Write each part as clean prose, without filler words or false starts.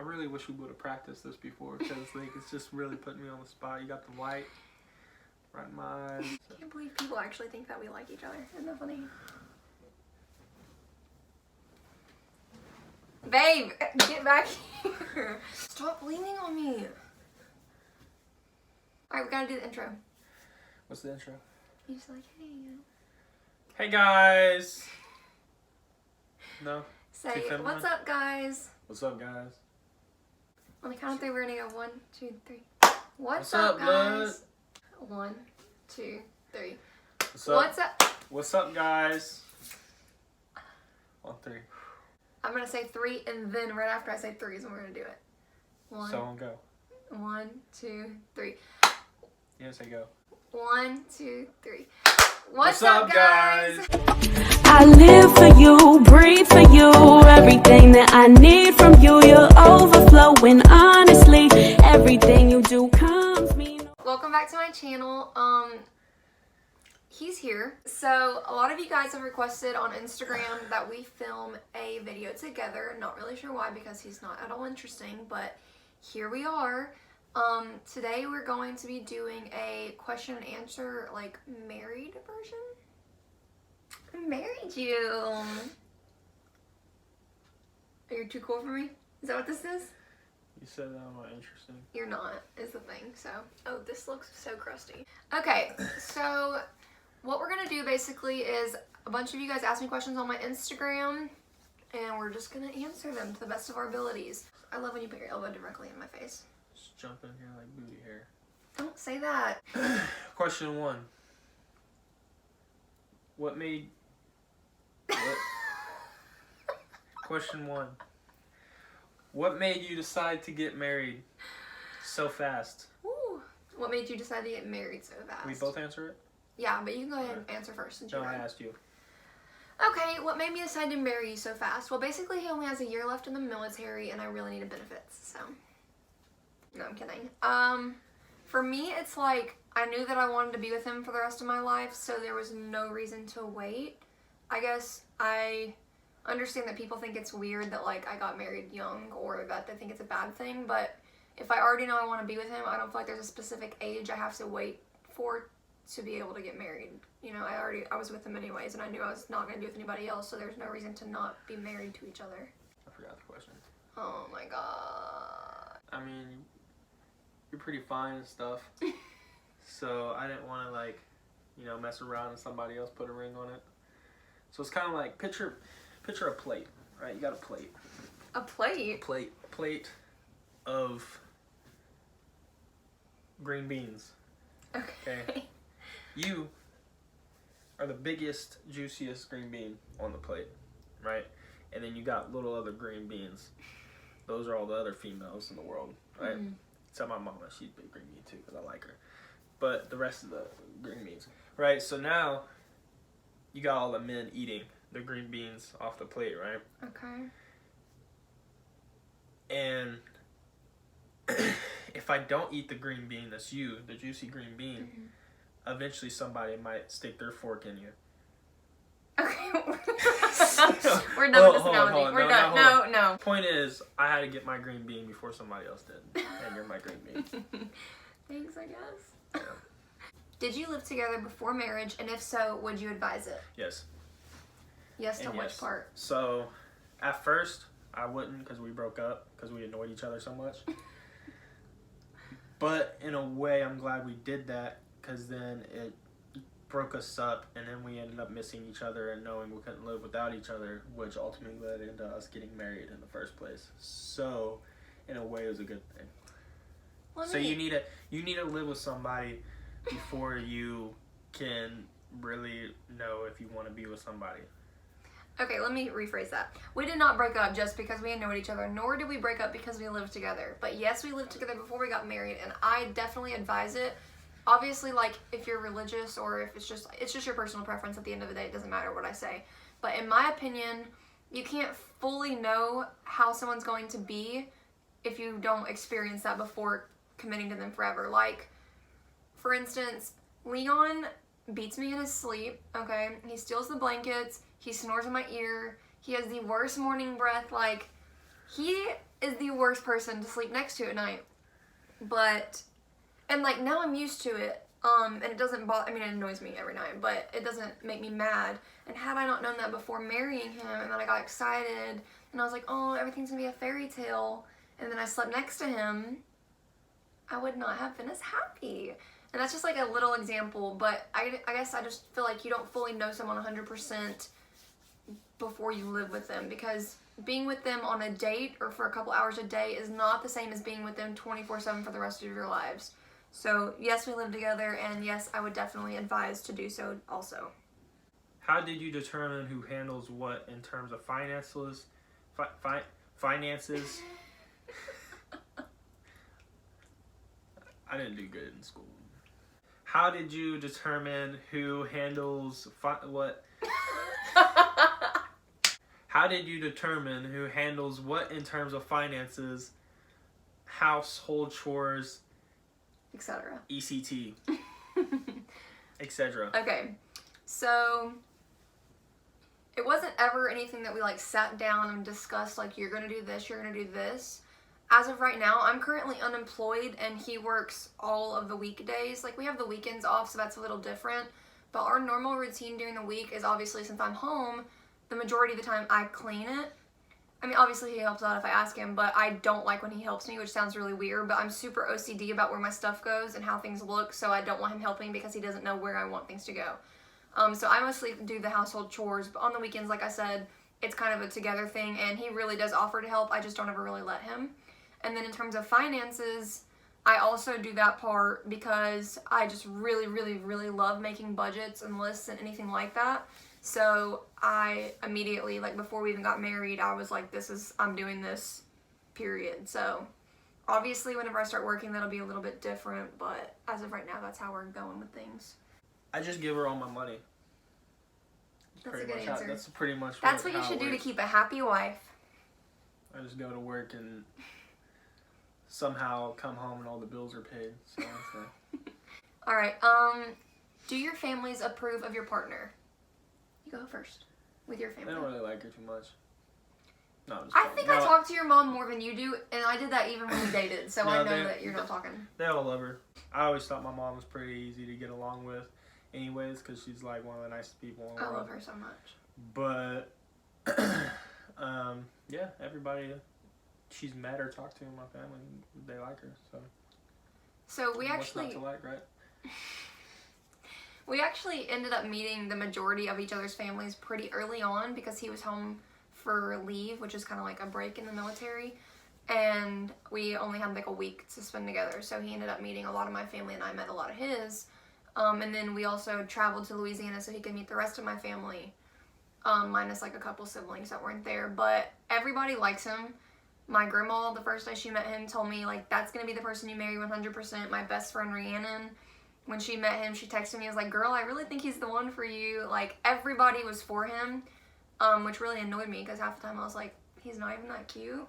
I really wish we would have practiced this before because like it's just really putting me on the spot. You got the light right in my eyes. I can't believe people actually think that we like each other. Isn't that funny? Babe, get back here. Stop leaning on me. Alright, we gotta do the intro. What's the intro? You just like, hey. Hey guys. No. Say, what's up, guys? What's up, guys? On the count of three, we're gonna go 1, 2, 3. What's up, guys? 1, 2, 3. What's up? What's up? What's up, guys? On 3. I'm gonna say 3, and then right after I say 3 is when we're gonna do it. 1. So on go. 1, 2, 3. Yeah, say go. 1, 2, 3. What's up, guys? I live for you, breathe for you. Everything that I need from you, you're overflowing. Honestly, everything you do comes me. Welcome back to my channel. He's here. So a lot of you guys have requested on Instagram that we film a video together. Not really sure why, because he's not at all interesting, but here we are. Today we're going to be doing a question and answer, like, married version. I married you. Are you too cool for me? Is that what this is? You said that I'm not interesting. You're not, is the thing. So, oh, this looks so crusty. Okay, so what we're gonna do basically is a bunch of you guys asked me questions on my Instagram, and we're just gonna answer them to the best of our abilities. I love when you put your elbow directly in my face. Just jump in here like booty hair. Don't say that. Question 1. What made... What? Question 1. What made you decide to get married so fast? Ooh. What made you decide to get married so fast? We both answer it? Yeah, but you can go ahead and answer first since No, you're I right. asked you. Okay, what made me decide to marry you so fast? Well, basically he only has a year left in the military and I really needed benefits, so. No, I'm kidding. For me, it's like, I knew that I wanted to be with him for the rest of my life, so there was no reason to wait. I guess I understand that people think it's weird that, like, I got married young or that they think it's a bad thing, but if I already know I want to be with him, I don't feel like there's a specific age I have to wait for to be able to get married. You know, I was with him anyways, and I knew I was not going to be with anybody else, so there's no reason to not be married to each other. I forgot the question. Oh my god. I mean, you're pretty fine and stuff. So I didn't want to, like, you know, mess around and somebody else put a ring on it. So it's kind of like, picture a plate, right? You got a plate. A plate? Plate of green beans. Okay. You are the biggest, juiciest green bean on the plate, right? And then you got little other green beans. Those are all the other females in the world, right? Mm. Except my mama, she's a big green bean too because I like her. But the rest of the green beans, right? So now you got all the men eating the green beans off the plate, right? Okay. And if I don't eat the green bean, that's you, the juicy green bean, eventually somebody might stick their fork in you. Okay. We're done with this analogy. Hold on. We're done. No. Point is, I had to get my green bean before somebody else did. And you're my green bean. Thanks, I guess. Yeah. Did you live together before marriage, and if so, would you advise it? Yes. Yes to And which yes. part? So, at first, I wouldn't because we broke up because we annoyed each other so much. But in a way, I'm glad we did that because then it broke us up and then we ended up missing each other and knowing we couldn't live without each other, which ultimately led into us getting married in the first place. So, in a way, it was a good thing. So you need to live with somebody before you can really know if you want to be with somebody. Okay, let me rephrase that. We did not break up just because we annoyed each other, nor did we break up because we lived together. But yes, we lived together before we got married, and I definitely advise it. Obviously, like, if you're religious or if it's just your personal preference at the end of the day, it doesn't matter what I say. But in my opinion, you can't fully know how someone's going to be if you don't experience that before committing to them forever. Like, for instance, Leon beats me in his sleep, okay? He steals the blankets, he snores in my ear, he has the worst morning breath, like, he is the worst person to sleep next to at night. But, and like now I'm used to it. And it doesn't bother, I mean, it annoys me every night, but it doesn't make me mad. And had I not known that before marrying him, and then I got excited, and I was like, oh, everything's gonna be a fairy tale, and then I slept next to him, I would not have been as happy. And that's just like a little example, but I guess I just feel like you don't fully know someone 100% before you live with them, because being with them on a date or for a couple hours a day is not the same as being with them 24/7 for the rest of your lives. So yes, we live together, and yes, I would definitely advise to do so also. How did you determine who handles what in terms of finances? Finances. I didn't do good in school. How did you determine who handles what? How did you determine who handles what in terms of finances, household chores, etc. ECT, etc.? Okay, so it wasn't ever anything that we like sat down and discussed, like, you're gonna do this, you're gonna do this. As of right now, I'm currently unemployed, and he works all of the weekdays. Like, we have the weekends off, so that's a little different. But our normal routine during the week is, obviously, since I'm home, the majority of the time I clean it. I mean, obviously he helps out if I ask him, but I don't like when he helps me, which sounds really weird, but I'm super OCD about where my stuff goes and how things look, so I don't want him helping because he doesn't know where I want things to go. So I mostly do the household chores, but on the weekends, like I said, it's kind of a together thing, and he really does offer to help. I just don't ever really let him. And then in terms of finances, I also do that part because I just really, really, really love making budgets and lists and anything like that. So I immediately, like before we even got married, I was like, I'm doing this, period. So obviously whenever I start working, that'll be a little bit different, but as of right now, that's how we're going with things. I just give her all my money. That's a good answer. That's pretty much That's what you should do to keep a happy wife. I just go to work and somehow come home and all the bills are paid. So. All right. Do your families approve of your partner? You go first with your family. They don't really like her too much. No, I'm just I kidding. think No, I talk to your mom more than you do, and I did that even when we dated, so No, I know that you're not talking. They all love her. I always thought my mom was pretty easy to get along with anyways, because she's like one of the nicest people in the world. I love her so much. But, yeah, everybody she's met or talked to in my family, they like her, so. So we What's actually... not to like, right? We actually ended up meeting the majority of each other's families pretty early on because he was home for leave, which is kind of like a break in the military, and we only had like a week to spend together, so he ended up meeting a lot of my family and I met a lot of his. And then we also traveled to Louisiana so he could meet the rest of my family, minus like a couple siblings that weren't there, but everybody likes him. My grandma, the first day she met him, told me, like, that's gonna be the person you marry 100%. My best friend Rhiannon, when she met him, she texted me, I was like, girl, I really think he's the one for you. Like, everybody was for him, which really annoyed me because half the time I was like, he's not even that cute.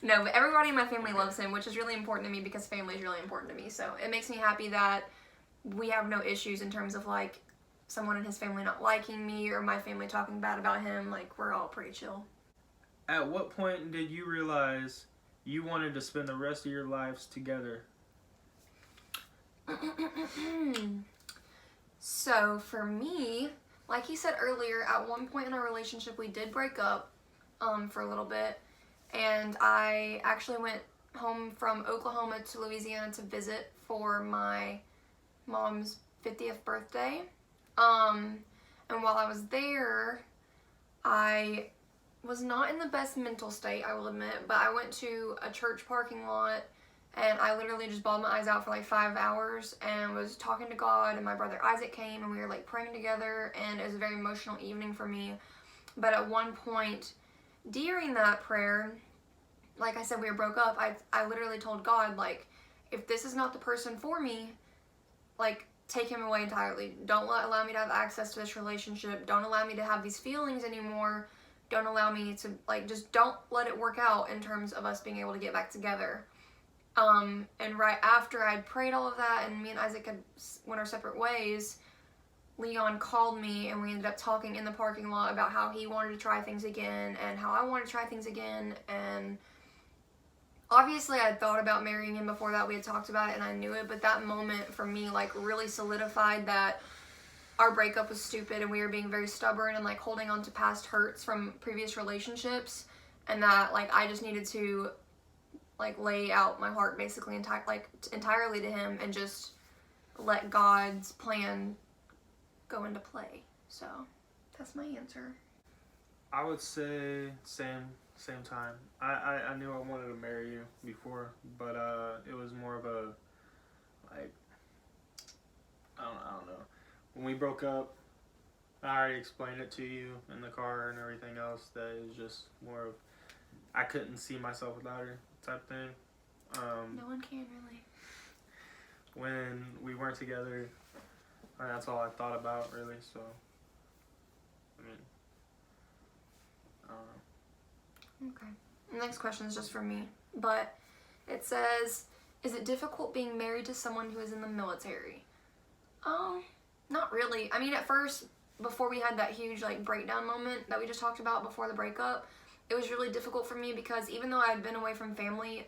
No, but everybody in my family loves him, which is really important to me because family is really important to me. So it makes me happy that we have no issues in terms of, like, someone in his family not liking me or my family talking bad about him. Like, we're all pretty chill. At what point did you realize you wanted to spend the rest of your lives together? So for me, like you said earlier, at one point in our relationship we did break up for a little bit, and I actually went home from Oklahoma to Louisiana to visit for my mom's 50th birthday, and while I was there, I was not in the best mental state, I will admit, but I went to a church parking lot and I literally just bawled my eyes out for like 5 hours and was talking to God, and my brother Isaac came and we were like praying together, and it was a very emotional evening for me. But at one point during that prayer, like I said, we were broke up, I literally told God, like, if this is not the person for me, like, take him away entirely. Don't allow me to have access to this relationship. Don't allow me to have these feelings anymore. Don't allow me to, like, just don't let it work out in terms of us being able to get back together. And right after I'd prayed all of that and me and Isaac had went our separate ways, Leon called me and we ended up talking in the parking lot about how he wanted to try things again and how I wanted to try things again. And obviously I had thought about marrying him before that. We had talked about it and I knew it, but that moment for me like really solidified that our breakup was stupid and we were being very stubborn and like holding on to past hurts from previous relationships, and that like I just needed to like lay out my heart basically entirely to him and just let God's plan go into play. So that's my answer. I would say same time. I knew I wanted to marry you before, but it was more of a like I don't know. When we broke up, I already explained it to you in the car and everything else, that it was just more of I couldn't see myself without her type thing. No one can really. When we weren't together, that's all I thought about really. So I mean, I don't know. Okay. The next question is just for me, but it says, is it difficult being married to someone who is in the military? Not really. I mean, at first, before we had that huge like breakdown moment that we just talked about before the breakup, it was really difficult for me because even though I had been away from family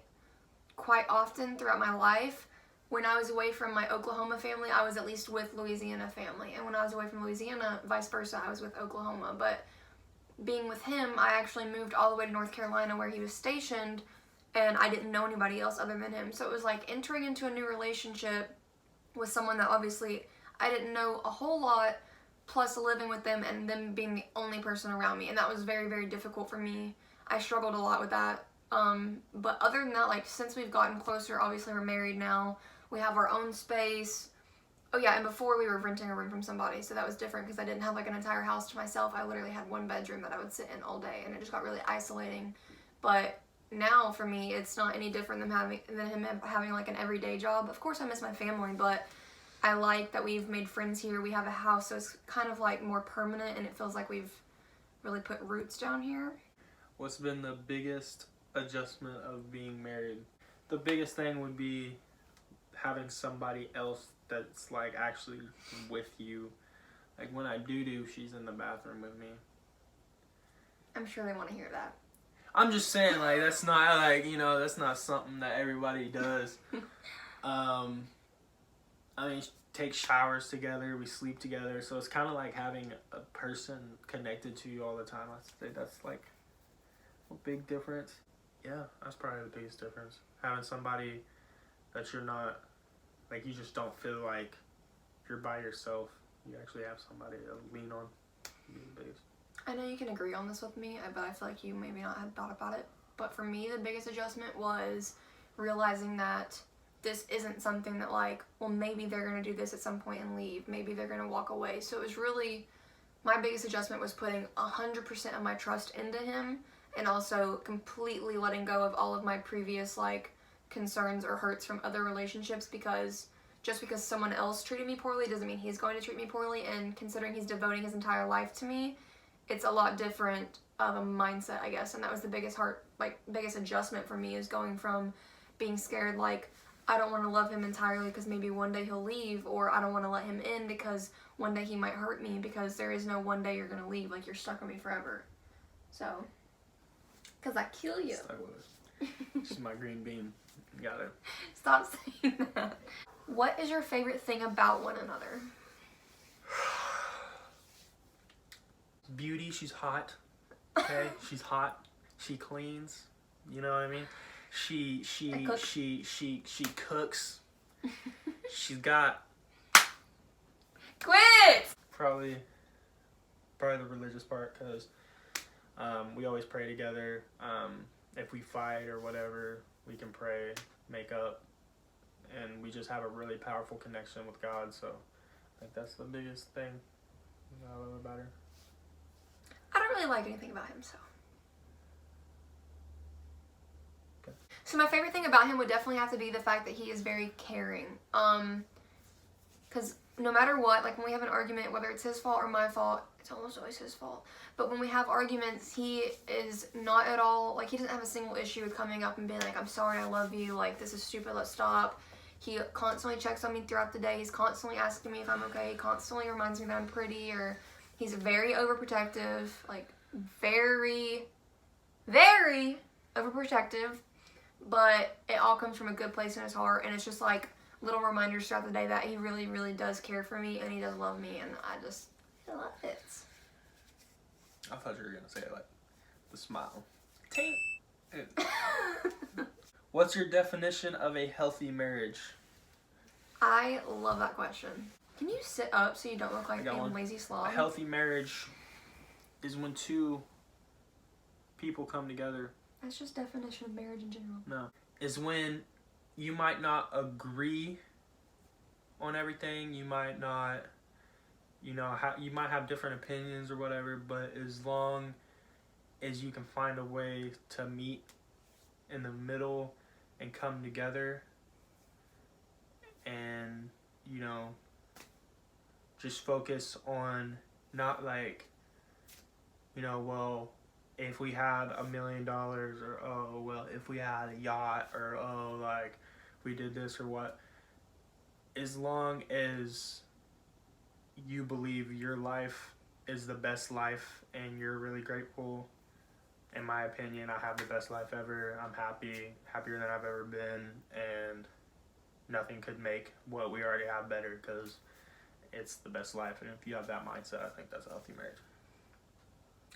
quite often throughout my life, when I was away from my Oklahoma family, I was at least with Louisiana family. And when I was away from Louisiana, vice versa, I was with Oklahoma. But being with him, I actually moved all the way to North Carolina where he was stationed, and I didn't know anybody else other than him. So it was like entering into a new relationship with someone that obviously I didn't know a whole lot, plus living with them and them being the only person around me. And that was very, very difficult for me. I struggled a lot with that. But other than that, like since we've gotten closer, obviously we're married now, we have our own space. Oh yeah, and before we were renting a room from somebody, so that was different because I didn't have like an entire house to myself. I literally had one bedroom that I would sit in all day, and it just got really isolating. But now for me, it's not any different than him having like an everyday job. Of course I miss my family, but I like that we've made friends here. We have a house, so it's kind of like more permanent, and it feels like we've really put roots down here. What's been the biggest adjustment of being married? The biggest thing would be having somebody else that's like actually with you. Like when I do, she's in the bathroom with me. I'm sure they want to hear that. I'm just saying, like, that's not like, you know, that's not something that everybody does. I mean, take showers together, we sleep together, so it's kind of like having a person connected to you all the time. I'd say that's like a big difference. Yeah, that's probably the biggest difference. Having somebody that you're not, like, you just don't feel like you're by yourself. You actually have somebody to lean on. Be the biggest. I know you can agree on this with me, but I feel like you maybe not had thought about it. But for me, the biggest adjustment was realizing that this isn't something that like, well, maybe they're going to do this at some point and leave. Maybe they're going to walk away. So it was really, my biggest adjustment was putting 100% of my trust into him, and also completely letting go of all of my previous like concerns or hurts from other relationships, because just because someone else treated me poorly doesn't mean he's going to treat me poorly. And considering he's devoting his entire life to me, it's a lot different of a mindset, I guess. And that was the biggest adjustment for me, is going from being scared like, I don't want to love him entirely because maybe one day he'll leave, or I don't want to let him in because one day he might hurt me, because there is no one day you're going to leave, like you're stuck with me forever. So, because I kill you. Stuck with it. She's my green bean. You got it. Stop saying that. What is your favorite thing about one another? Beauty, she's hot. Okay? She's hot. She cleans. You know what I mean? She cooks. She's got Quit! probably the religious part, because we always pray together. If we fight or whatever, we can pray, make up, and we just have a really powerful connection with God. So I think that's the biggest thing I love about her. I don't really like anything about him, so. Okay. So my favorite thing about him would definitely have to be the fact that he is very caring. Because no matter what, like when we have an argument, whether it's his fault or my fault, it's almost always his fault. But when we have arguments, he is not at all, like he doesn't have a single issue with coming up and being like, I'm sorry, I love you, like this is stupid, let's stop. He constantly checks on me throughout the day. He's constantly asking me if I'm okay. He constantly reminds me that I'm pretty, or he's very overprotective, like very, very overprotective. But it all comes from a good place in his heart, and it's just like little reminders throughout the day that he really, really does care for me, and he does love me, and I love it. I thought you were gonna say it like the smile. Tink. What's your definition of a healthy marriage? I love that question. Can you sit up so you don't look like got a one. lazy A slob? healthy marriage is when two people come together. That's just definition of marriage in general. No. Is when you might not agree on everything. You might not, you might have different opinions or whatever, but as long as you can find a way to meet in the middle and come together and, just focus on not like, well, if we had $1 million, or oh, well, if we had a yacht, or oh, like we did this or what. As long as you believe your life is the best life and you're really grateful, in my opinion, I have the best life ever. I'm happier than I've ever been, and nothing could make what we already have better, because it's the best life. And if you have that mindset, I think that's a healthy marriage.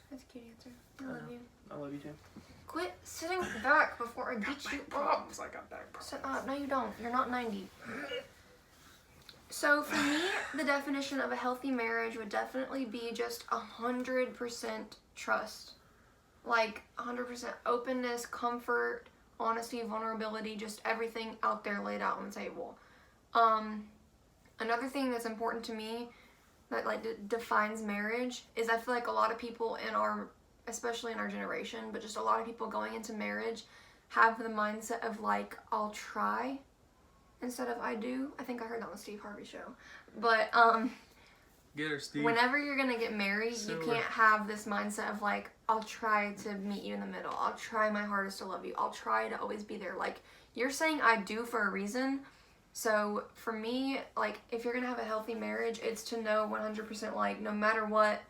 That's a cute answer. I love you. I love you too. Quit sitting back before I beat you up. Problems. I got back problems. Sit up. No, you don't. You're not 90. So for me, the definition of a healthy marriage would definitely be just 100% trust. Like 100% openness, comfort, honesty, vulnerability, just everything out there laid out on the table. Another thing that's important to me that defines marriage is I feel like a lot of people especially in our generation, but just a lot of people going into marriage have the mindset of like, I'll try instead of I do. I think I heard that on the Steve Harvey show. But Get her, Steve. whenever you're gonna get married, So you can't have this mindset of like, I'll try to meet you in the middle. I'll try my hardest to love you. I'll try to always be there. Like, you're saying I do for a reason. So for me, like, if you're gonna have a healthy marriage, it's to know 100% like, no matter what,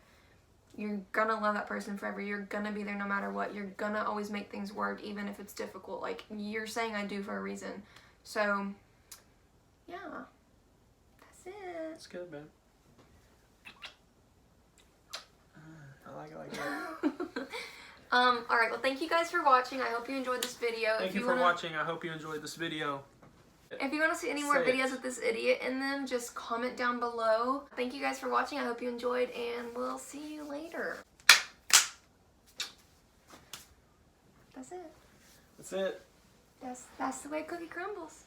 you're gonna love that person forever. You're gonna be there no matter what. You're gonna always make things work, even if it's difficult. Like, you're saying I do for a reason. So, yeah. That's it. It's good, man. I like it like that. Alright, well, thank you guys for watching. I hope you enjoyed this video. Thank you for watching. I hope you enjoyed this video. If you want to see any more Say it. videos with this idiot in them, just comment down below. Thank you guys for watching. I hope you enjoyed, and we'll see you later. That's it. That's it. That's the way a cookie crumbles.